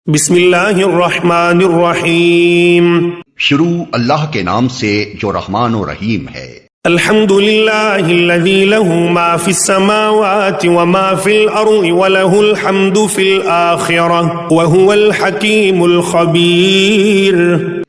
بسم اللہ الرحمن الرحیم۔ شروع اللہ کے نام سے جو رحمان و رحیم ہے۔ الحمد للہ الذی لہ ما فی السماوات وما فی الارض ولہ الحمد فی الآخرہ وہو الحکیم الخبیر۔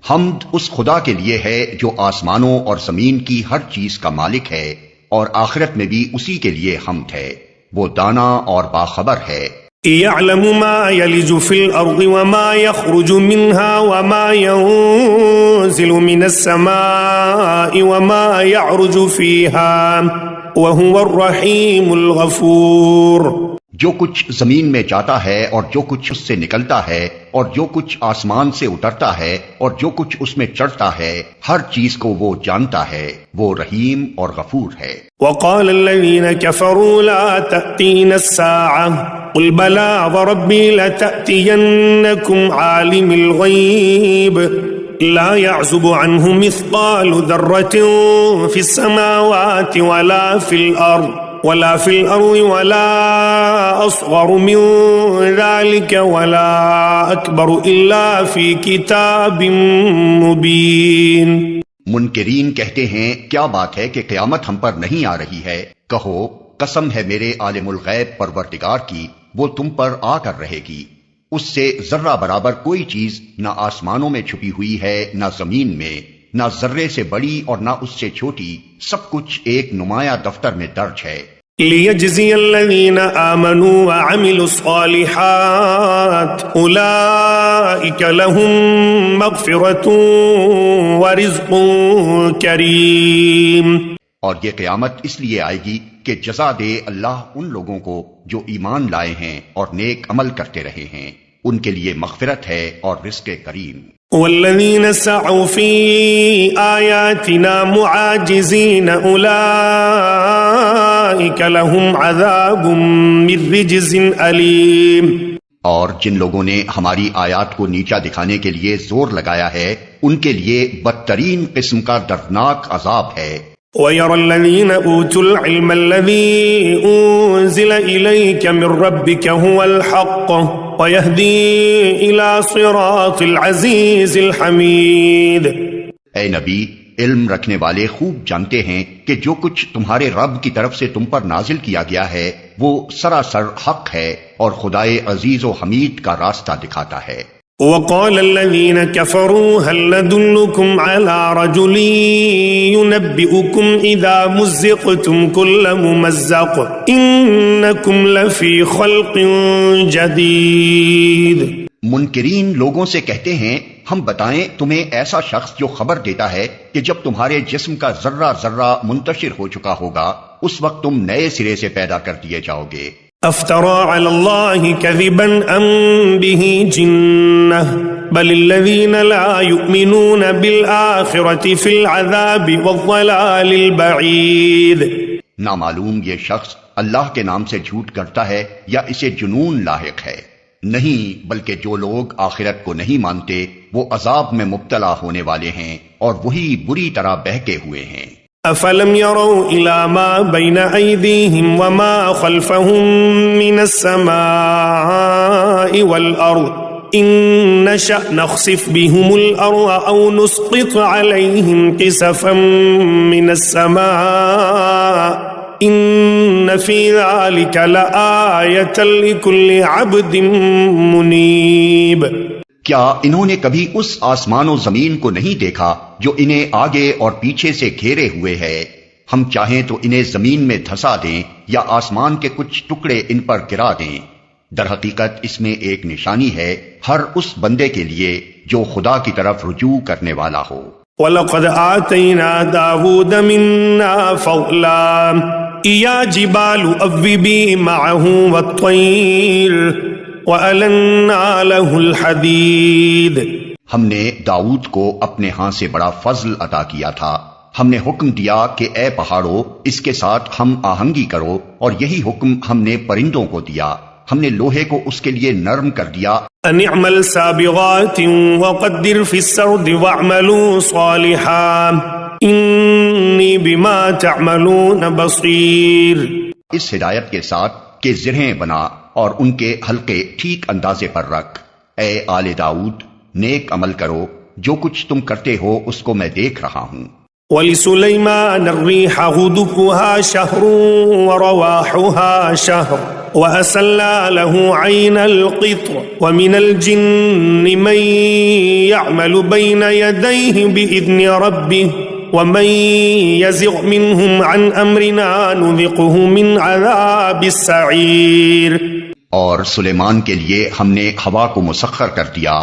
حمد اس خدا کے لیے ہے جو آسمانوں اور زمین کی ہر چیز کا مالک ہے، اور آخرت میں بھی اسی کے لیے حمد ہے، وہ دانا اور باخبر ہے۔ يعلم ما يلج في الأرض وما يخرج منها وما ينزل من السماء وما يعرج فيها وهو الرحيم الغفور۔ جو کچھ زمین میں جاتا ہے اور جو کچھ اس سے نکلتا ہے اور جو کچھ آسمان سے اترتا ہے اور جو کچھ اس میں چڑھتا ہے، ہر چیز کو وہ جانتا ہے، وہ رحیم اور غفور ہے۔ وقال الذين كفروا لا تأتينا الساعة قل بلى وربي لتأتينكم عالم الغيب لا يعزب عنه مثقال ذرة في السماوات ولا في الأرض ولا أصغر من ذلك ولا أكبر إلا في كتاب مبين۔ منکرین کہتے ہیں کیا بات ہے کہ قیامت ہم پر نہیں آ رہی ہے؟ کہو قسم ہے میرے عالم الغیب پروردگار کی، وہ تم پر آ کر رہے گی۔ اس سے ذرہ برابر کوئی چیز نہ آسمانوں میں چھپی ہوئی ہے نہ زمین میں، نہ ذرے سے بڑی اور نہ اس سے چھوٹی، سب کچھ ایک نمایاں دفتر میں درج ہے۔ لِيَجْزِيَ الَّذِينَ آمَنُوا وَعَمِلُوا الصَّالِحَاتِ أُولَئِكَ لَهُم مَّغْفِرَةٌ وَرِزْقٌ كَرِيمٌ۔ اور یہ قیامت اس لیے آئے گی کہ جزا دے اللہ ان لوگوں کو جو ایمان لائے ہیں اور نیک عمل کرتے رہے ہیں، ان کے لیے مغفرت ہے اور رزق کریم۔ والذین سعوا فی آیاتنا معاجزین اولئک لهم عذاب من رجز علیم۔ اور جن لوگوں نے ہماری آیات کو نیچا دکھانے کے لیے زور لگایا ہے، ان کے لیے بدترین قسم کا دردناک عذاب ہے۔ وَيَرَى الَّذِينَ أُوتُوا الْعِلْمَ الَّذِي أُنزِلَ إِلَيْكَ مِن رَّبِّكَ هُوَ الْحَقُّ وَيَهْدِي إِلَى صِرَاطِ الْعَزِيزِ الْحَمِيدِ۔ اے نبی، علم رکھنے والے خوب جانتے ہیں کہ جو کچھ تمہارے رب کی طرف سے تم پر نازل کیا گیا ہے وہ سراسر حق ہے اور خدائے عزیز و حمید کا راستہ دکھاتا ہے۔ وقال الذين كفروا هل ندلكم على رجل ينبئكم إذا مزقتم كل ممزق إنكم لفي خلق جديد۔ منکرین لوگوں سے کہتے ہیں ہم بتائیں تمہیں ایسا شخص جو خبر دیتا ہے کہ جب تمہارے جسم کا ذرہ ذرہ منتشر ہو چکا ہوگا اس وقت تم نئے سرے سے پیدا کر دیے جاؤ گے۔ افترى على الله كذبا ام به جنة بل الذين لا يؤمنون بالآخرة في العذاب والضلال البعيد۔ نامعلوم یہ شخص اللہ کے نام سے جھوٹ کرتا ہے یا اسے جنون لاحق ہے؟ نہیں، بلکہ جو لوگ آخرت کو نہیں مانتے وہ عذاب میں مبتلا ہونے والے ہیں اور وہی بری طرح بہکے ہوئے ہیں۔ افلم يروا الى ما بين ايديهم وما خلفهم من السماء والارض ان نشأ نخسف بهم الارض او نسقط عليهم كسفا من السماء ان في ذلك لآية لكل عبد منيب۔ کیا انہوں نے کبھی اس آسمان و زمین کو نہیں دیکھا جو انہیں آگے اور پیچھے سے گھیرے ہوئے ہے؟ ہم چاہیں تو انہیں زمین میں دھسا دیں یا آسمان کے کچھ ٹکڑے ان پر گرا دیں۔ در حقیقت اس میں ایک نشانی ہے ہر اس بندے کے لیے جو خدا کی طرف رجوع کرنے والا ہو۔ وَلَقَدْ آتَيْنَا دَاوُودَ مِنَّا فَضْلًا يَا جِبَالُ أَوِّبِي مَعَهُ وَالطَّيْرَ وَأَلَنَّا لَهُ الْحَدِيدَ۔ ہم نے داؤد کو اپنے ہاں سے بڑا فضل عطا کیا تھا، ہم نے حکم دیا کہ اے پہاڑوں اس کے ساتھ ہم آہنگی کرو، اور یہی حکم ہم نے پرندوں کو دیا، ہم نے لوہے کو اس کے لیے نرم کر دیا۔ ان اعمل سابغات وقدر فی السرد واعملوا صالحا انی بما تعملون بصیر۔ اس ہدایت کے ساتھ کہ زرہیں بنا اور ان کے حلقے ٹھیک اندازے پر رکھ، اے آل داؤد، نیک عمل کرو، جو کچھ تم کرتے ہو اس کو میں دیکھ رہا ہوں۔ وَلِسُلَيْمَانَ الرِّيحَ غُدُوُّهَا شَهْرٌ وَرَوَاحُهَا شَهْرٌ وَأَسَلَّا لَهُ عَيْنَ الْقِطْرِ وَمِنَ الْجِنِّ مَن يَعْمَلُ بَيْنَ يَدَيْهِ بِإِذْنِ رَبِّهِ وَمَن يَزِغْ مِنْهُمْ عَنْ أَمْرِنَا نُذِقْهُ مِنْ عَذَابِ السَّعِيرِ۔ اور سلیمان کے لیے ہم نے ہوا کو مسخر کر دیا،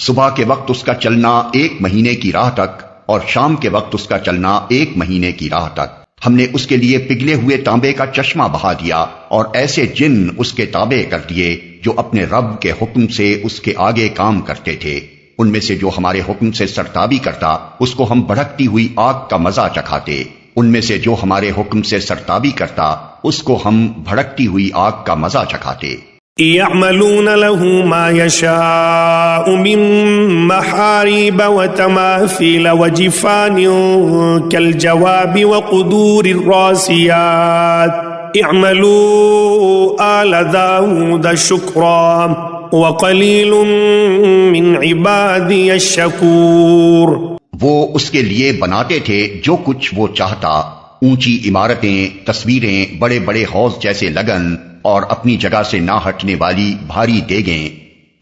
صبح کے وقت اس کا چلنا 1 مہینے کی راہ تک اور شام کے وقت اس کا چلنا 1 مہینے کی راہ تک۔ ہم نے اس کے لیے پگھلے ہوئے تانبے کا چشمہ بہا دیا اور ایسے جن اس کے تابع کر دیے جو اپنے رب کے حکم سے اس کے آگے کام کرتے تھے۔ ان میں سے جو ہمارے حکم سے سرتابی کرتا اس کو ہم بھڑکتی ہوئی آگ کا مزہ چکھاتے، ان میں سے جو ہمارے حکم سے سرتابی کرتا اس کو ہم بھڑکتی ہوئی آگ کا مزہ چکھاتے۔ يعملون له ما يشاء من محاريب وتماثيل وجفان كالجواب وقدور الراسيات اعملوا آل داود شكرا وقليل من عبادي الشكور۔ وہ اس کے لیے بناتے تھے جو کچھ وہ چاہتا، اونچی عمارتیں، تصویریں، بڑے بڑے حوض جیسے لگن اور اپنی جگہ سے نہ ہٹنے والی بھاری دیگیں۔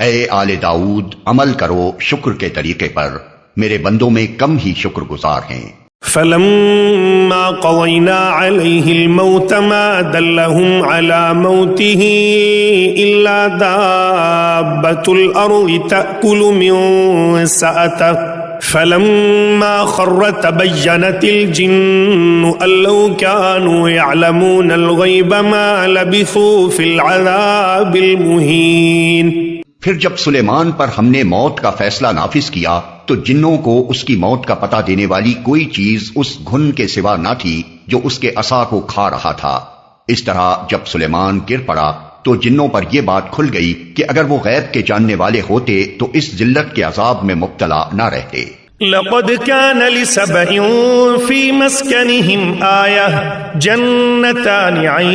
اے آل داؤد، عمل کرو شکر کے طریقے پر، میرے بندوں میں کم ہی شکر گزار ہیں۔ فلما قضينا عليه الموت ما دلهم على موته إلا دابة الأرض تأكل من سأته فلما خر تبينت الجن أن لو كانوا يعلمون الغيب ما لبثوا في العذاب المهين۔ پھر جب سلیمان پر ہم نے موت کا فیصلہ نافذ کیا تو جنوں کو اس کی موت کا پتہ دینے والی کوئی چیز اس گھن کے سوا نہ تھی جو اس کے عصا کو کھا رہا تھا۔ اس طرح جب سلیمان گر پڑا تو جنوں پر یہ بات کھل گئی کہ اگر وہ غیب کے جاننے والے ہوتے تو اس ذلت کے عذاب میں مبتلا نہ رہتے۔ لقد كان لسبع في مسكنهم آية جنتان عن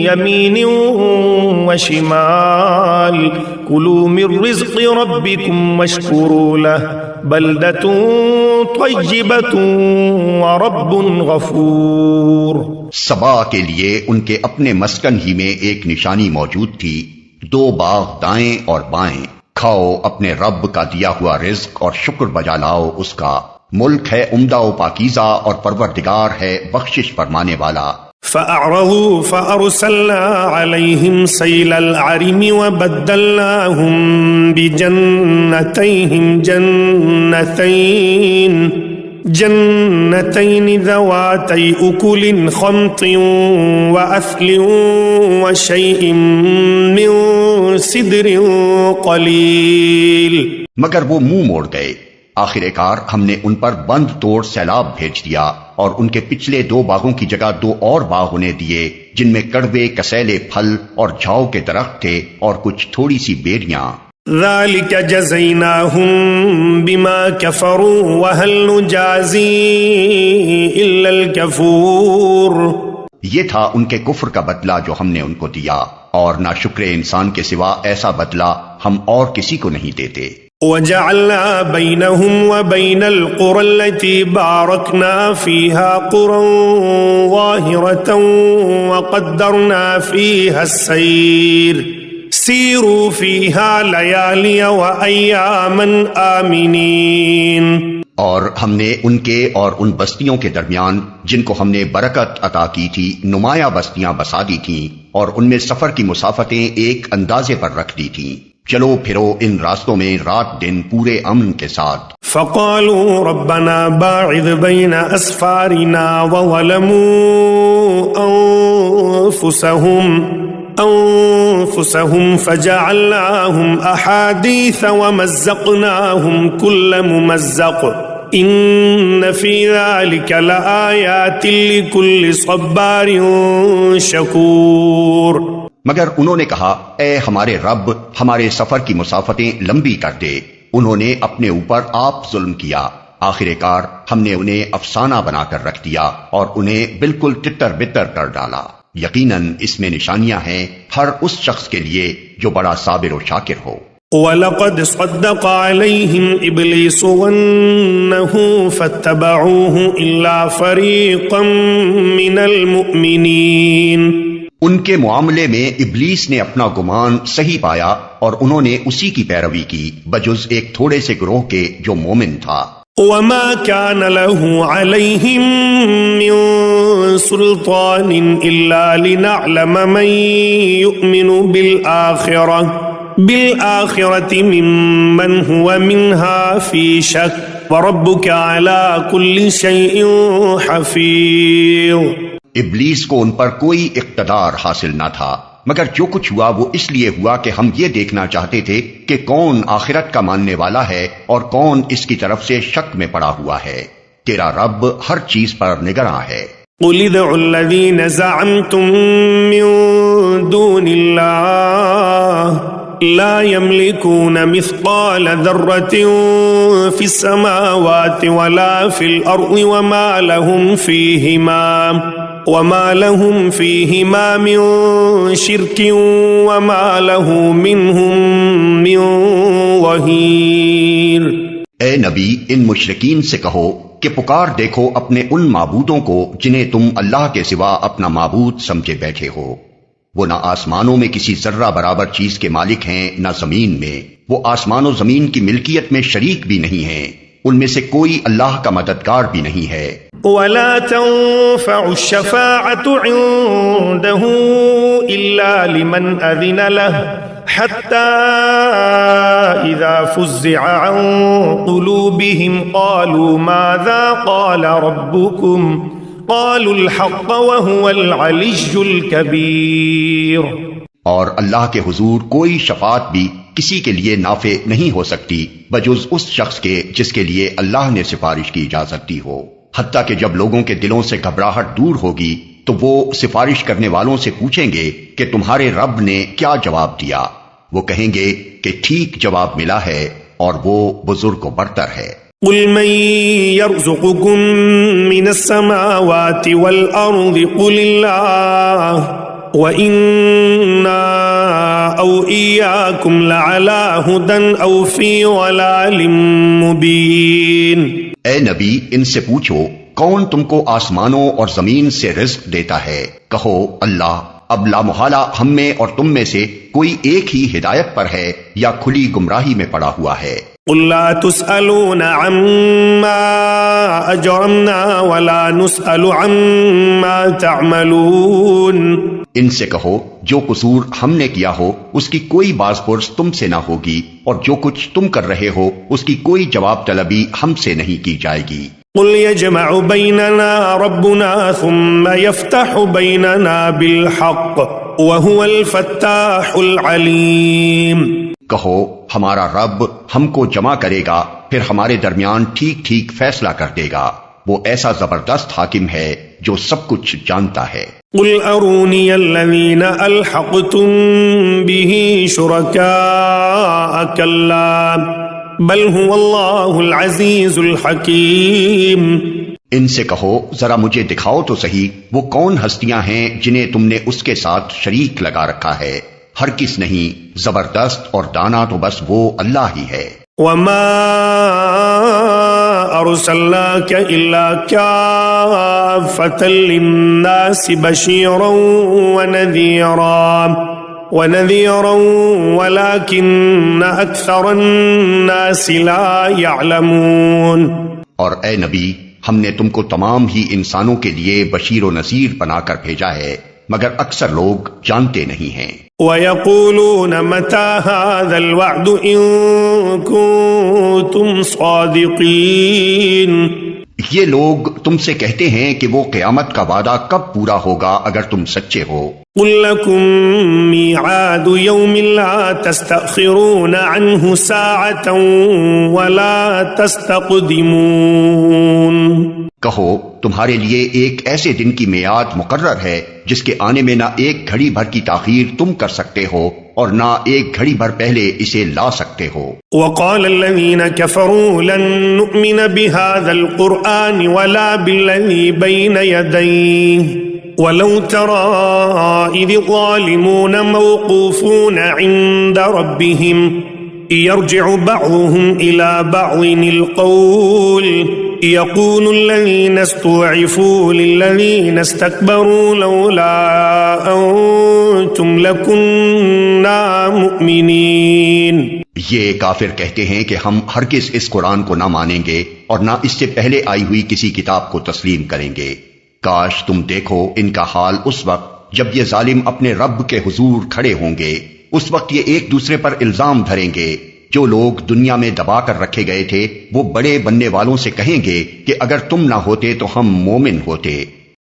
يمين وشمال كلوا من رزق ربكم واشكروا له بلدة طيبة ورب غفور۔ سبا کے لیے ان کے اپنے مسکن ہی میں ایک نشانی موجود تھی، 2 باغ دائیں اور بائیں، کھاؤ اپنے رب کا دیا ہوا رزق اور شکر بجا لاؤ اس کا، ملک ہے عمدہ و پاکیزہ اور پروردگار ہے بخشش فرمانے والا۔ فأعرضوا فأرسلنا عليهم سيل العرم وبدلناهم بجنتيهم جنتين ذواتي أكل خمط وأثل وشيء من سدر قليل۔ مگر وہ منہ موڑ گئے، آخر کار ہم نے ان پر بند توڑ سیلاب بھیج دیا اور ان کے پچھلے 2 باغوں کی جگہ 2 اور باغ انہیں دیے جن میں کڑوے کسیلے پھل اور جھاؤ کے درخت تھے اور کچھ تھوڑی سی بیڑیاں۔ ذلك جزيناهم بما كفروا وهل نجازي إلا الكفور۔ یہ تھا ان کے کفر کا بدلہ جو ہم نے ان کو دیا، اور ناشکر انسان کے سوا ایسا بدلہ ہم اور کسی کو نہیں دیتے۔ وجعلنا بينهم وبين القرى التي باركنا فيها قرى ظاهرة وقدرنا فيها السير سیروا فیہا لیالی و ایاما آمنین۔ اور ہم نے ان کے اور ان بستیوں کے درمیان جن کو ہم نے برکت عطا کی تھی نمایاں بستیاں بسا دی تھیں اور ان میں سفر کی مسافتیں ایک اندازے پر رکھ دی تھیں، چلو پھرو ان راستوں میں رات دن پورے امن کے ساتھ۔ فقالوا ربنا باعث بین اسفارنا وظلموا انفسهم فجعلناهم احاديث ومزقناهم كل ممزق ان في ذلك لآيات لكل صبار شكور۔ مگر انہوں نے کہا اے ہمارے رب ہمارے سفر کی مسافتیں لمبی کر دے، انہوں نے اپنے اوپر آپ ظلم کیا، آخر کار ہم نے انہیں افسانہ بنا کر رکھ دیا اور انہیں بالکل تتر بتر کر ڈالا۔ یقیناً اس میں نشانیاں ہیں ہر اس شخص کے لیے جو بڑا صابر و شاکر ہو۔ وَلَقَدْ صَدَّقَ عَلَيْهِمْ إِبْلِيسُ ظَنَّهُ فَاتَّبَعُوهُ إِلَّا فَرِيقًا مِّنَ الْمُؤْمِنِينَ ان کے معاملے میں ابلیس نے اپنا گمان صحیح پایا اور انہوں نے اسی کی پیروی کی بجز ایک تھوڑے سے گروہ کے جو مومن تھا۔ وَمَا كَانَ لَهُ عَلَيْهِمْ مِنْ سُلْطَانٍ إِلَّا لِنَعْلَمَ مَنْ يُؤْمِنُ بِالْآخِرَةِ مِمَّنْ هُوَ مِنْهَا فِي شَكٍّ وَرَبُّكَ عَلَى كُلِّ شَيْءٍ حَفِيظٌ۔ ابلیس کو ان پر کوئی اقتدار حاصل نہ تھا مگر جو کچھ ہوا وہ اس لیے ہوا کہ ہم یہ دیکھنا چاہتے تھے کہ کون آخرت کا ماننے والا ہے اور کون اس کی طرف سے شک میں پڑا ہوا ہے۔ تیرا رب ہر چیز پر نگراں ہے۔ قُلِ ادْعُوا الَّذِينَ زَعَمْتُم مِّن دُونِ اللَّهِ لَا يَمْلِكُونَ مِثْقَالَ ذَرَّةٍ فِي السَّمَاوَاتِ وَلَا فِي الْأَرْضِ وَمَا لَهُمْ فِيهِمَا مِن شِرْكٍ وَمَا لَهُ مِنْهُم مِّن ظَهِيرٍ۔ اے نبی ان مشرکین سے کہو کہ پکار دیکھو اپنے ان معبودوں کو جنہیں تم اللہ کے سوا اپنا معبود سمجھے بیٹھے ہو۔ وہ نہ آسمانوں میں کسی ذرہ برابر چیز کے مالک ہیں نہ زمین میں، وہ آسمان و زمین کی ملکیت میں شریک بھی نہیں ہیں، ان میں سے کوئی اللہ کا مددگار بھی نہیں ہے۔ وَلَا تَنفَعُ الشَّفَاعَةُ عِندَهُ إِلَّا لِمَنْ أَذِنَ لَهُ حَتَّى إِذَا فُزِّعَ عَنْ قُلُوبِهِمْ قَالُوا مَاذَا قَالَ رَبُّكُمْ قَالُوا الْحَقَّ وَهُوَ الْعَلِيُّ الْكَبِيرُ۔ اور اللہ کے حضور کوئی شفاعت بھی کسی کے لیے نافع نہیں ہو سکتی بجز اس شخص کے جس کے لیے اللہ نے سفارش کی اجازت دی ہو، حتیٰ کہ جب لوگوں کے دلوں سے گھبراہٹ دور ہوگی تو وہ سفارش کرنے والوں سے پوچھیں گے کہ تمہارے رب نے کیا جواب دیا، وہ کہیں گے کہ ٹھیک جواب ملا ہے اور وہ بزرگ و برتر ہے۔ قُلْ مَن يَرْزُقُكُم مِّنَ السَّمَاوَاتِ وَالْأَرْضِ قُلِ اللَّهُ وَإِنَّا أَوْ إِيَّاكُمْ لَعَلَىٰ هُدًى أَوْ فِي ضَلَالٍ مُّبِينٍ۔ اے نبی ان سے پوچھو کون تم کو آسمانوں اور زمین سے رزق دیتا ہے، کہو اللہ، اب لا محالہ ہم میں اور تم میں سے کوئی ایک ہی ہدایت پر ہے یا کھلی گمراہی میں پڑا ہوا ہے۔ قُل لَّا تُسْأَلُونَ عَمَّا أَجْرَمْنَا وَلَا نُسْأَلُ عَمَّا تَعْمَلُونَ۔ ان سے کہو جو قصور ہم نے کیا ہو اس کی کوئی باز پرس تم سے نہ ہوگی اور جو کچھ تم کر رہے ہو اس کی کوئی جواب طلبی ہم سے نہیں کی جائے گی۔ قُلْ يَجْمَعُ بَيْنَنَا رَبُّنَا ثُمَّ يَفْتَحُ بَيْنَنَا بِالْحَقِّ وَهُوَ الْفَتَّاحُ الْعَلِيمُ۔ کہو ہمارا رب ہم کو جمع کرے گا پھر ہمارے درمیان ٹھیک ٹھیک فیصلہ کر دے گا، وہ ایسا زبردست حاکم ہے جو سب کچھ جانتا ہے۔ قُلْ أَرُونِيَ الَّذِينَ أَلْحَقْتُمْ بِهِ شُرَكَاءَ كَلَّا بَلْ هُوَ اللَّهُ الْعَزِيزُ الْحَكِيمُ۔ ان سے کہو ذرا مجھے دکھاؤ تو صحیح وہ کون ہستیاں ہیں جنہیں تم نے اس کے ساتھ شریک لگا رکھا ہے، ہرگز نہیں، زبردست اور دانا تو بس وہ اللہ ہی ہے۔ وَمَا أَرْسَلْنَاكَ إِلَّا كَافَّةً لِلنَّاسِ بَشِيرًا وَنَذِيرًا وَلَكِنَّ أَكْثَرَ النَّاسِ لَا يَعْلَمُونَ۔ اور اے نبی ہم نے تم کو تمام ہی انسانوں کے لیے بشیر و نذیر بنا کر بھیجا ہے مگر اکثر لوگ جانتے نہیں ہیں۔ وَيَقُولُونَ مَتَى هَذَا الْوَعْدُ إِن كُنتُمْ صَادِقِينَ۔ یہ لوگ تم سے کہتے ہیں کہ وہ قیامت کا وعدہ کب پورا ہوگا اگر تم سچے ہو۔ قُل لَّكُم مِّيعَادُ يَوْمٍ لَّا تَسْتَأْخِرُونَ عَنْهُ سَاعَةً وَلَا تَسْتَقْدِمُونَ۔ کہو تمہارے لیے ایک ایسے دن کی میعاد مقرر ہے جس کے آنے میں نہ ایک گھڑی بھر کی تاخیر تم کر سکتے ہو اور نہ ایک گھڑی بھر پہلے اسے لا سکتے ہو۔ وَقَالَ الَّذِينَ كَفَرُوا لَن نُّؤْمِنَ بِهَذَا الْقُرْآنِ وَلَا بِالَّذِي بَيْنَ يَدَيْهِ وَلَوْ تَرَىٰ إِذِ الظَّالِمُونَ مَوْقُوفُونَ عِندَ رَبِّهِمْ يرجع بعضهم إلى بعض القول يقول الذين استضعفوا للذين استكبروا لولا أنتم لكنا مؤمنين. یہ کافر کہتے ہیں کہ ہم ہرگز اس قرآن کو نہ مانیں گے اور نہ اس سے پہلے آئی ہوئی کسی کتاب کو تسلیم کریں گے. کاش تم دیکھو ان کا حال اس وقت جب یہ ظالم اپنے رب کے حضور کھڑے ہوں گے. اس وقت یہ ایک دوسرے پر الزام دھریں گے. جو لوگ دنیا میں دبا کر رکھے گئے تھے وہ بڑے بننے والوں سے کہیں گے کہ اگر تم نہ ہوتے تو ہم مومن ہوتے.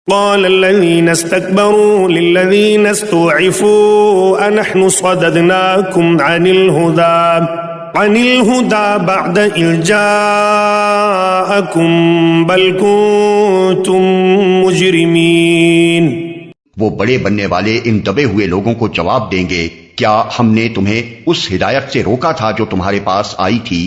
قال الذين استكبروا للذين استضعفوا أنحن صددناكم عن الهدى بعد إذ جاءكم بل كنتم مجرمين. وہ بڑے بننے والے ان دبے ہوئے لوگوں کو جواب دیں گے کیا ہم نے تمہیں اس ہدایت سے روکا تھا جو تمہارے پاس آئی تھی؟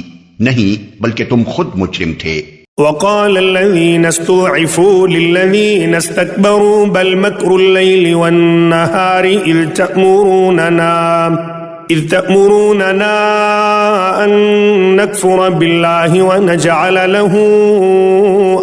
نہیں بلکہ تم خود مجرم تھے. وقال الذين استضعفوا للذين استكبروا بل مكر الليل والنهار إذ تأمروننا أن نكفر بالله ونجعل له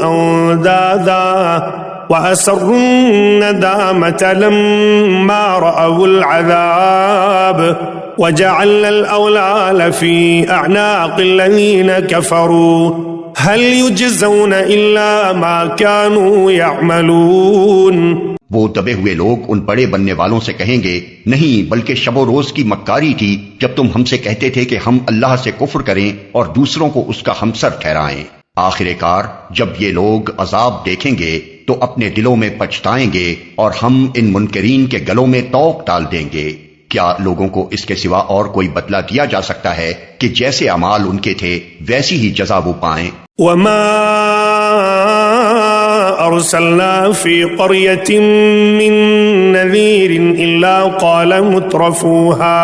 أندادا وأسروا الندامة لما رأوا العذاب وجعلنا الأغلال في أعناق الذين كفروا هل يجزون إلا ما كانوا يعملون. وہ دبے ہوئے لوگ ان بڑے بننے والوں سے کہیں گے نہیں بلکہ شب و روز کی مکاری تھی جب تم ہم سے کہتے تھے کہ ہم اللہ سے کفر کریں اور دوسروں کو اس کا ہمسر ٹھہرائیں. آخر کار جب یہ لوگ عذاب دیکھیں گے تو اپنے دلوں میں پچھتائیں گے اور ہم ان منکرین کے گلوں میں توق ڈال دیں گے. کیا لوگوں کو اس کے سوا اور کوئی بدلہ دیا جا سکتا ہے کہ جیسے اعمال ان کے تھے ویسی ہی جزا وہ پائیں؟ وما ارسلنا في قرية من نذير الا قال مترفوها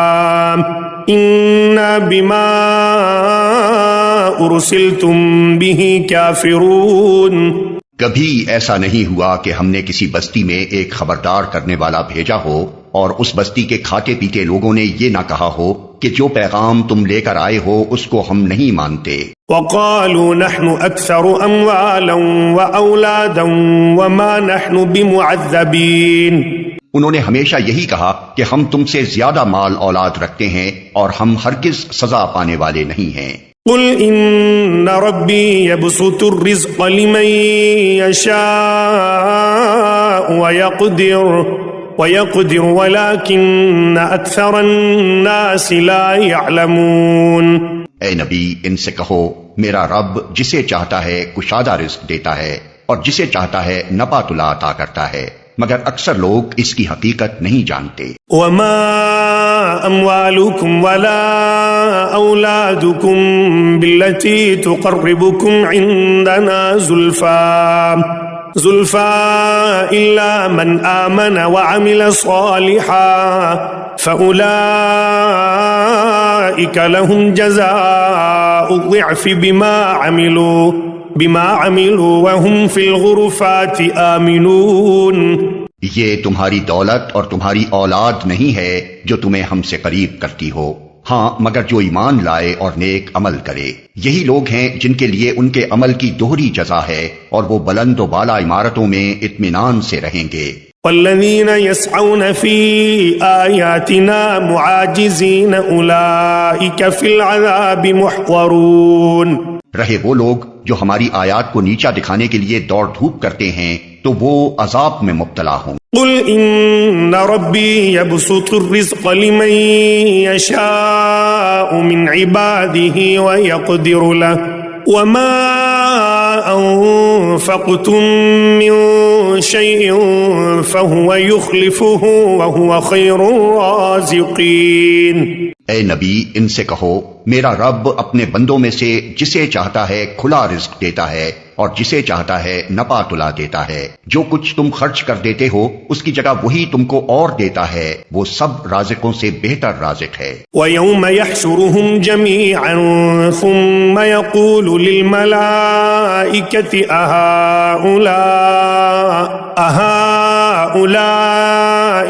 انا بما ارسلتم به كافرون. کبھی ایسا نہیں ہوا کہ ہم نے کسی بستی میں ایک خبردار کرنے والا بھیجا ہو اور اس بستی کے کھاتے پیتے لوگوں نے یہ نہ کہا ہو کہ جو پیغام تم لے کر آئے ہو اس کو ہم نہیں مانتے. وقالوا نحن اكثر اموالا واولادا وما نحن بمعذبين. انہوں نے ہمیشہ یہی کہا کہ ہم تم سے زیادہ مال اولاد رکھتے ہیں اور ہم ہرگز سزا پانے والے نہیں ہیں. قل ان ربی یبسط الرزق لمن یشاء ويقدر ولكن اکثر الناس لا يعلمون. اے نبی ان سے کہو میرا رب جسے چاہتا ہے کشادہ رزق دیتا ہے اور جسے چاہتا ہے نپا تلا عطا کرتا ہے مگر اکثر لوگ اس کی حقیقت نہیں جانتے. وما اموالكم ولا اولادكم بالتي تقربكم عندنا زلفى الا من آمن وعمل صالحا فأولئك لهم جزاء الضعف بما عملوا وهم في الغرفات آمنون. یہ تمہاری دولت اور تمہاری اولاد نہیں ہے جو تمہیں ہم سے قریب کرتی ہو، ہاں مگر جو ایمان لائے اور نیک عمل کرے. یہی لوگ ہیں جن کے لیے ان کے عمل کی دوہری جزا ہے اور وہ بلند و بالا عمارتوں میں اطمینان سے رہیں گے. والذین یسعون فی آیاتنا معاجزین اولئک فی العذاب محضرون. رہے وہ لوگ جو ہماری آیات کو نیچا دکھانے کے لیے دوڑ دھوپ کرتے ہیں تو وہ عذاب میں مبتلا ہوں. قل ان ربی یبسط الرزق لمن یشاء من عباده ویقدر له وما انفقتم من شیء فهو يخلفه وهو خیر الرازقین. اے نبی ان سے کہو میرا رب اپنے بندوں میں سے جسے چاہتا ہے کھلا رزق دیتا ہے اور جسے چاہتا ہے نپا تلا دیتا ہے. جو کچھ تم خرچ کر دیتے ہو اس کی جگہ وہی تم کو اور دیتا ہے. وہ سب رازقوں سے بہتر رازق ہے. وَيَوْمَ يَحْشُرُهُمْ جَمِيعًا ثُمَّ يَقُولُ لِلْمَلَائِكَةِ أَهَؤُلَاءِ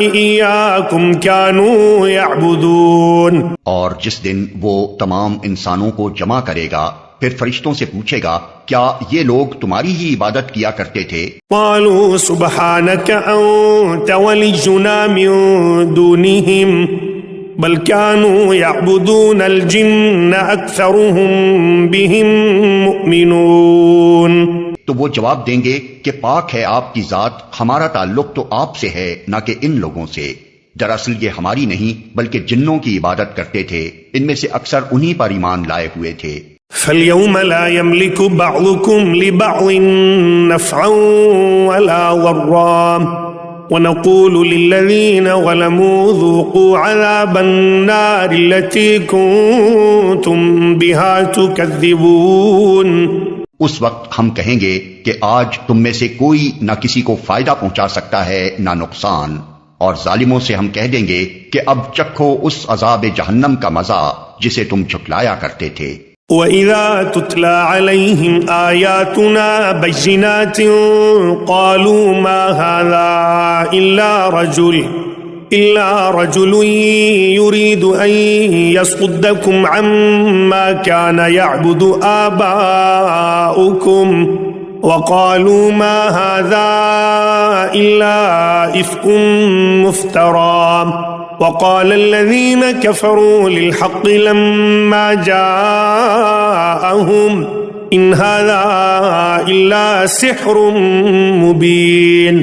إِيَّاكُمْ كَانُوا يَعْبُدُونَ. اور جس دن وہ تمام انسانوں کو جمع کرے گا پھر فرشتوں سے پوچھے گا کیا یہ لوگ تمہاری ہی عبادت کیا کرتے تھے؟ قالوا سبحانك أنت ولينا من دونهم بل كانوا يعبدون الجن أكثرهم بهم مؤمنون. تو وہ جواب دیں گے کہ پاک ہے آپ کی ذات، ہمارا تعلق تو آپ سے ہے نہ کہ ان لوگوں سے. دراصل یہ ہماری نہیں بلکہ جنوں کی عبادت کرتے تھے، ان میں سے اکثر انہی پر ایمان لائے ہوئے تھے. فَالْيَوْمَ لَا يَمْلِكُ بَعْضُكُمْ لِبَعْضٍ نَفْعًا وَلَا ضَرًّا وَنَقُولُ لِلَّذِينَ ظَلَمُوا ذُوقُوا عَذَابَ النَّارِ الَّتِي كُنتُمْ بِهَا تُكَذِّبُونَ. اس وقت ہم کہیں گے کہ آج تم میں سے کوئی نہ کسی کو فائدہ پہنچا سکتا ہے نہ نقصان، اور ظالموں سے ہم کہہ دیں گے کہ اب چکھو اس عذاب جہنم کا مزہ جسے تم جھٹلایا کرتے تھے. وَإِذَا تُتْلَى عَلَيْهِمْ آيَاتُنَا بَيِّنَاتٍ قَالُوا مَا هَذَا إِلَّا رَجُلٌ يُرِيدُ أَن يَصُدَّكُمْ عَمَّا كَانَ يَعْبُدُ آبَاؤُكُمْ وَقَالُوا مَا هَذَا إِلَّا إِفْكٌ مُفْتَرًى. وقال الذين كفروا للحق لما جاءهم إن هذا إلا سحر مبين.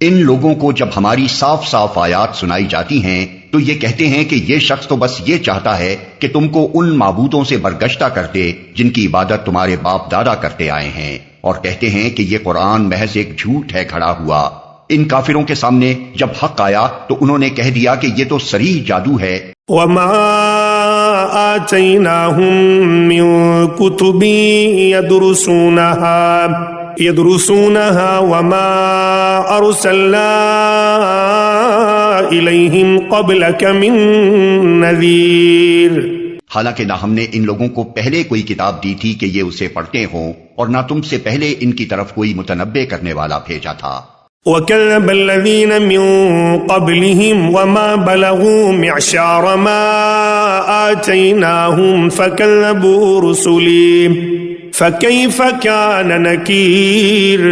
ان لوگوں کو جب ہماری صاف صاف آیات سنائی جاتی ہیں تو یہ کہتے ہیں کہ یہ شخص تو بس یہ چاہتا ہے کہ تم کو ان معبودوں سے برگشتہ کر دے جن کی عبادت تمہارے باپ دادا کرتے آئے ہیں، اور کہتے ہیں کہ یہ قرآن محض ایک جھوٹ ہے کھڑا ہوا. ان کافروں کے سامنے جب حق آیا تو انہوں نے کہہ دیا کہ یہ تو صریح جادو ہے. وما آتيناهم من كتب يدرسونها وما أرسلنا إليهم قبلك من نذير. حالانکہ نہ ہم نے ان لوگوں کو پہلے کوئی کتاب دی تھی کہ یہ اسے پڑھتے ہوں، اور نہ تم سے پہلے ان کی طرف کوئی متنبع کرنے والا بھیجا تھا. وَكَذَّبَ الَّذِينَ مِن قَبْلِهِمْ وَمَا بَلَغُوا مِعْشَارَ مَا آتَيْنَاهُمْ فَكَذَّبُوا رُسُلِي فَكَيْفَ كَانَ نَكِيرٌ.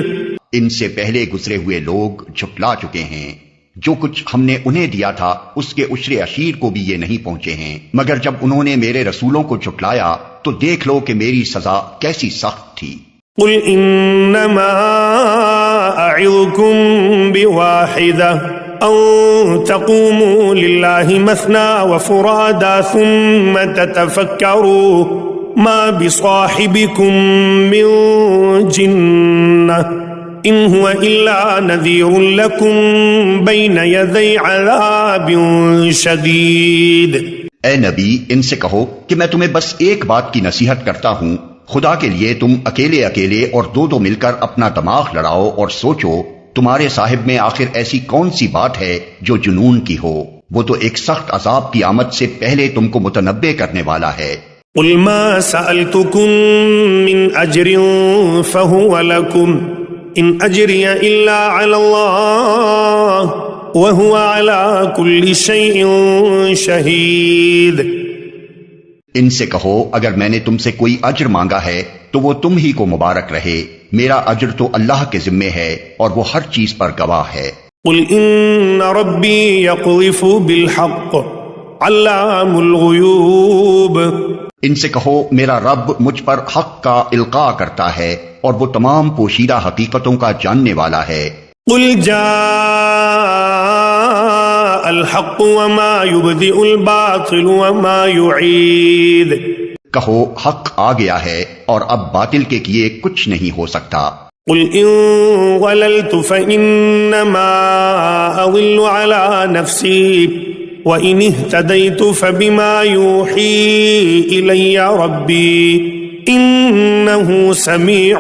ان سے پہلے گزرے ہوئے لوگ جھٹلا چکے ہیں، جو کچھ ہم نے انہیں دیا تھا اس کے عشر عشیر کو بھی یہ نہیں پہنچے ہیں، مگر جب انہوں نے میرے رسولوں کو جھٹلایا تو دیکھ لو کہ میری سزا کیسی سخت تھی. قل انما اعظكم بواحدة ان تقوموا لله مثنى وفرادا ثم تتفكروا ما بصاحبكم من جنة ان هو الا نذير لكم بين يدي عذاب شديد. اے نبی ان سے کہو کہ میں تمہیں بس ایک بات کی نصیحت کرتا ہوں، خدا کے لیے تم اکیلے اکیلے اور دو دو مل کر اپنا دماغ لڑاؤ اور سوچو تمہارے صاحب میں آخر ایسی کون سی بات ہے جو جنون کی ہو. وہ تو ایک سخت عذاب کی آمد سے پہلے تم کو متنبع کرنے والا ہے. قل ما سألتكم من أجر فهو لكم إن أجري إلا على الله وهو على كل شيء شهيد. ان سے کہو اگر میں نے تم سے کوئی اجر مانگا ہے تو وہ تم ہی کو مبارک رہے، میرا اجر تو اللہ کے ذمے ہے اور وہ ہر چیز پر گواہ ہے. قل ان ربی یقذف بالحق علام الغیوب. ان سے کہو میرا رب مجھ پر حق کا القاء کرتا ہے اور وہ تمام پوشیدہ حقیقتوں کا جاننے والا ہے. قل جاء الحق وما يبدئ الباطل وما يعيد. کہو حق آ گیا ہے اور اب باطل کے کیے کچھ نہیں ہو سکتا. قل ان ضللت فانما اضل على نفسي وان اهتديت فبما يوحي الي ربي إنه سميع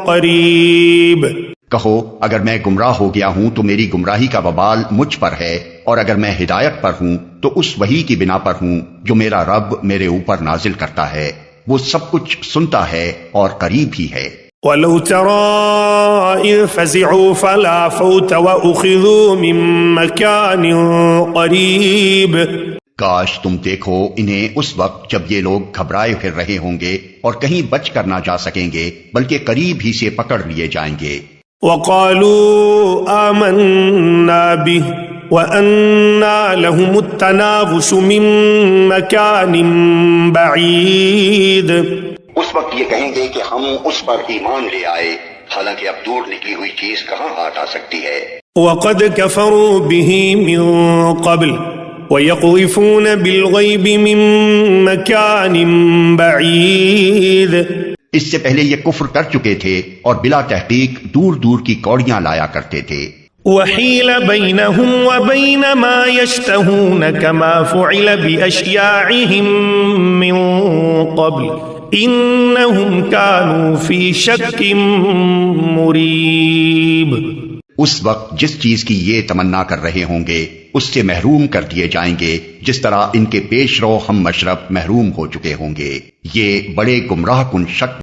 قريب. کہو اگر میں گمراہ ہو گیا ہوں تو میری گمراہی کا وبال مجھ پر ہے، اور اگر میں ہدایت پر ہوں تو اس وحی کی بنا پر ہوں جو میرا رب میرے اوپر نازل کرتا ہے، وہ سب کچھ سنتا ہے اور قریب ہی ہے۔ وَلَوْ تَرَىٰ إِذْ فَزِعُوا فَلَا فَوْتَ وَأُخِذُوا مِن مَّكَانٍ قَرِيبٍ۔ کاش تم دیکھو انہیں اس وقت جب یہ لوگ گھبرائے پھر رہے ہوں گے اور کہیں بچ کر نہ جا سکیں گے، بلکہ قریب ہی سے پکڑ لیے جائیں گے۔ وَقَالُوا آمَنَّا بِهِ وَأَنَّىٰ لَهُمُ التَّنَاوُشُ مِن مَّكَانٍ بَعِيدٍ۔ اس وقت یہ کہیں گے کہ ہم اس پر ایمان لے آئے، حالانکہ اب دور نکلی ہوئی چیز کہاں ہاتھ آ سکتی ہے۔ وَقَدْ كَفَرُوا بِهِ مِن قَبْلُ وَيَقْذِفُونَ بِالْغَيْبِ مِن مَّكَانٍ بَعِيدٍ۔ اس سے پہلے یہ کفر کر چکے تھے اور بلا تحقیق دور دور کی کوڑیاں لایا کرتے تھے۔ وَحِيلَ بَيْنَهُمْ وَبَيْنَ مَا يَشْتَهُونَ كَمَا فُعِلَ بِأَشْيَاعِهِم مِّن قَبْلُ إِنَّهُمْ كَانُوا فِي شَكٍّ مُّرِيبٍ۔ اس وقت جس چیز کی یہ تمنا کر رہے ہوں گے اس سے محروم کر دیے جائیں گے، جس طرح ان کے پیش رو ہم مشرب محروم ہو چکے ہوں گے۔ یہ بڑے گمراہ کن شک